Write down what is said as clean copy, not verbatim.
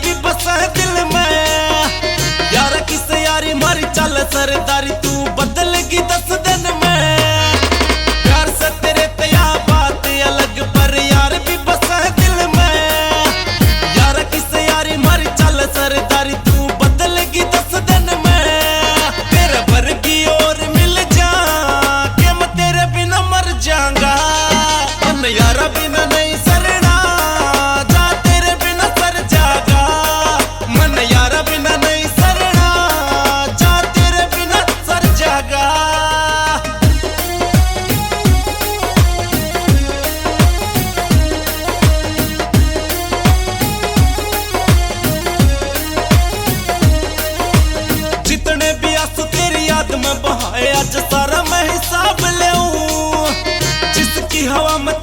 भी बसा है दिल में। यार किस यारी मारी चल सरदारी, तू बदलेगी 10 दिन में। प्यार से तेरे तया बात अलग, पर यार भी बसा है दिल में। यार किस यारी मारी चल सरदारी, तू बदलेगी 10 दिन में। तेरे वर्गी और मिल जा के मैं तेरे बिना मर जाऊंगा। मन यारा बिना नहीं सरना, जा तेरे बिना सर जागा। मन यारा बिना नहीं सरना, जा तेरे बिना सर जागा। जितने भी आंसू तेरी याद में बहाए, आज सारा मैं हिसाब ले। जिसकी हवा में